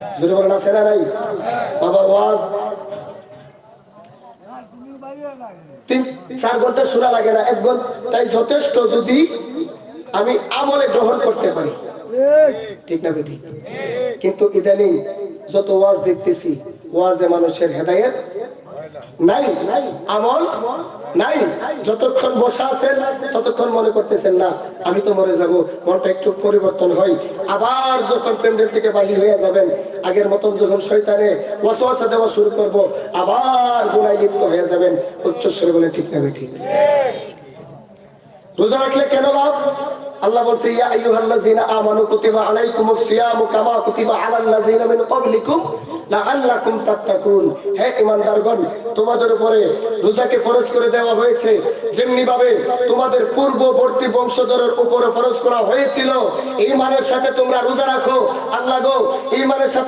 জোরে বলেন আছে না নাই? বাবা ওয়াজ 3-4 ঘন্টা শোনা লাগে না, 1 ঘন্টায় যথেষ্ট যদি আমি আমলে গ্রহণ করতে পারি। ঠিক না বেঠিক? কিন্তু ইদানিং যত ওয়াজ দেখতেছি, ওয়াজে মানুষের হেদায়েত নাই, আমল নাই। যতক্ষণ বসা আছেন ততক্ষণ মনে করতেছেন না আমি তো মরে যাব, মনটা একটু পরিবর্তন হয়। আবার যখন প্যান্ডেল থেকে বাহির হয়ে যাবেন, আগের মতন যখন শয়তানে ওয়াসওয়াসা দেওয়া শুরু করব, আবার গুনাহে লিপ্ত হয়ে যাবেন। উচ্চস্বরে বলে ঠিক না ঠিক? রোজা রাখলে কেন লাভ? আল্লাহ বলছে ইয়া আইয়ুহাল্লাযীনা আমানু কুতিবা আলাইকুমুস সিয়ামু কামা কুতিবা আলাল্লাযীনা মিন ক্বাবলিকুম লাআল্লাকুম তাত্তাকুন। হে ঈমানদারগণ, তোমাদের উপরে রোজাকে ফরজ করে দেওয়া হয়েছে যেমনি ভাবে তোমাদের পূর্ববর্তী বংশধরের উপরে ফরজ করা হয়েছিল। ঈমানের সাথে তোমরা রোজা রাখো। আল্লাহ গো, ঈমানের সাথে